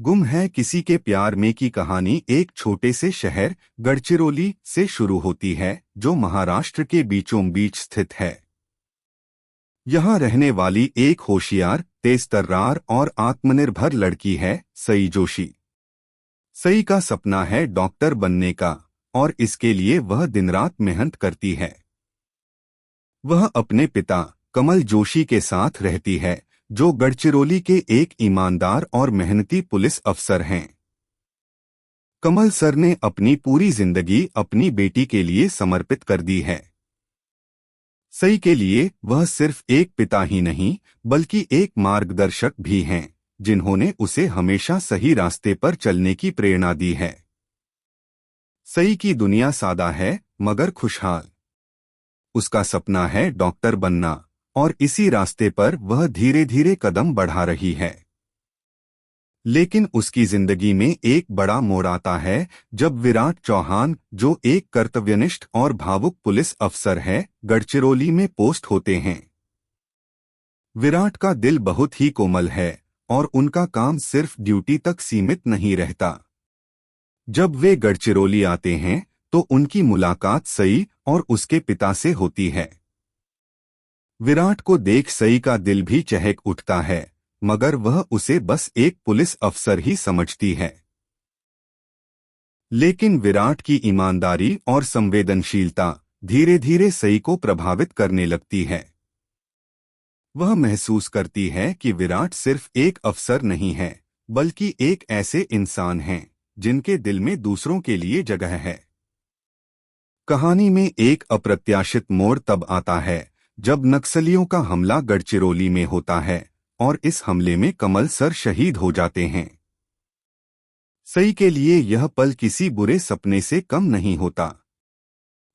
गुम है किसी के प्यार में की कहानी एक छोटे से शहर गढ़चिरौली से शुरू होती है जो महाराष्ट्र के बीचों बीच स्थित है। यहाँ रहने वाली एक होशियार, तेज-तर्रार और आत्मनिर्भर लड़की है सई जोशी। सई का सपना है डॉक्टर बनने का और इसके लिए वह दिन रात मेहनत करती है। वह अपने पिता कमल जोशी के साथ रहती है जो गढ़चिरौली के एक ईमानदार और मेहनती पुलिस अफसर हैं। कमल सर ने अपनी पूरी जिंदगी अपनी बेटी के लिए समर्पित कर दी है। सई के लिए वह सिर्फ एक पिता ही नहीं बल्कि एक मार्गदर्शक भी हैं जिन्होंने उसे हमेशा सही रास्ते पर चलने की प्रेरणा दी है। सई की दुनिया सादा है मगर खुशहाल। उसका सपना है डॉक्टर बनना और इसी रास्ते पर वह धीरे धीरे कदम बढ़ा रही है। लेकिन उसकी जिंदगी में एक बड़ा मोड़ आता है जब विराट चौहान, जो एक कर्तव्यनिष्ठ और भावुक पुलिस अफसर है, गढ़चिरौली में पोस्ट होते हैं। विराट का दिल बहुत ही कोमल है और उनका काम सिर्फ ड्यूटी तक सीमित नहीं रहता। जब वे गढ़चिरौली आते हैं तो उनकी मुलाकात सई और उसके पिता से होती है। विराट को देख सई का दिल भी चहक उठता है मगर वह उसे बस एक पुलिस अफसर ही समझती है। लेकिन विराट की ईमानदारी और संवेदनशीलता धीरे धीरे सई को प्रभावित करने लगती है। वह महसूस करती है कि विराट सिर्फ एक अफसर नहीं है बल्कि एक ऐसे इंसान हैं जिनके दिल में दूसरों के लिए जगह है। कहानी में एक अप्रत्याशित मोड़ तब आता है जब नक्सलियों का हमला गढ़चिरौली में होता है और इस हमले में कमल सर शहीद हो जाते हैं। सई के लिए यह पल किसी बुरे सपने से कम नहीं होता।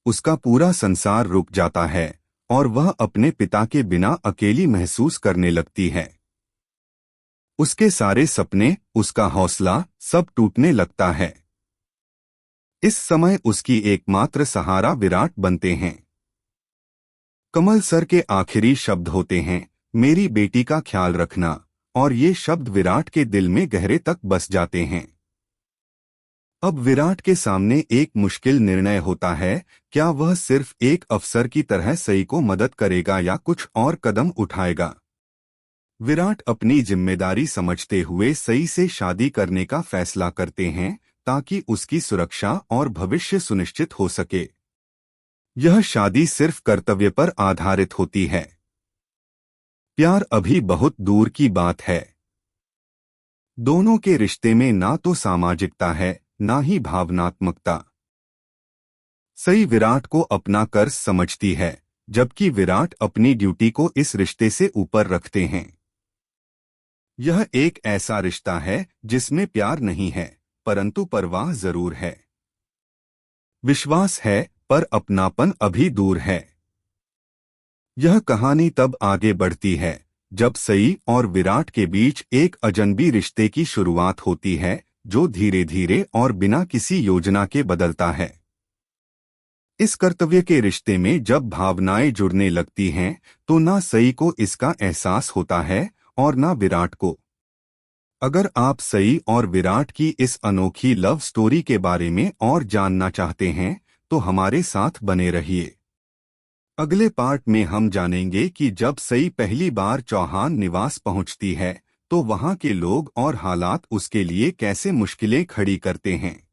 उसका पूरा संसार रुक जाता है और वह अपने पिता के बिना अकेली महसूस करने लगती है। उसके सारे सपने, उसका हौसला सब टूटने लगता है। इस समय उसकी एकमात्र सहारा विराट बनते हैं। कमल सर के आखिरी शब्द होते हैं, मेरी बेटी का ख्याल रखना, और ये शब्द विराट के दिल में गहरे तक बस जाते हैं। अब विराट के सामने एक मुश्किल निर्णय होता है, क्या वह सिर्फ एक अफसर की तरह सई को मदद करेगा या कुछ और कदम उठाएगा। विराट अपनी जिम्मेदारी समझते हुए सई से शादी करने का फैसला करते हैं ताकि उसकी सुरक्षा और भविष्य सुनिश्चित हो सके। यह शादी सिर्फ कर्तव्य पर आधारित होती है। प्यार अभी बहुत दूर की बात है। दोनों के रिश्ते में ना तो सामाजिकता है ना ही भावनात्मकता। सई विराट को अपना कर्ज समझती है जबकि विराट अपनी ड्यूटी को इस रिश्ते से ऊपर रखते हैं। यह एक ऐसा रिश्ता है जिसमें प्यार नहीं है परंतु परवाह जरूर है। विश्वास है पर अपनापन अभी दूर है। यह कहानी तब आगे बढ़ती है जब सई और विराट के बीच एक अजनबी रिश्ते की शुरुआत होती है जो धीरे धीरे और बिना किसी योजना के बदलता है। इस कर्तव्य के रिश्ते में जब भावनाएं जुड़ने लगती हैं तो ना सई को इसका एहसास होता है और ना विराट को। अगर आप सई और विराट की इस अनोखी लव स्टोरी के बारे में और जानना चाहते हैं तो हमारे साथ बने रहिए। अगले पार्ट में हम जानेंगे कि जब सई पहली बार चौहान निवास पहुंचती है तो वहां के लोग और हालात उसके लिए कैसे मुश्किलें खड़ी करते हैं।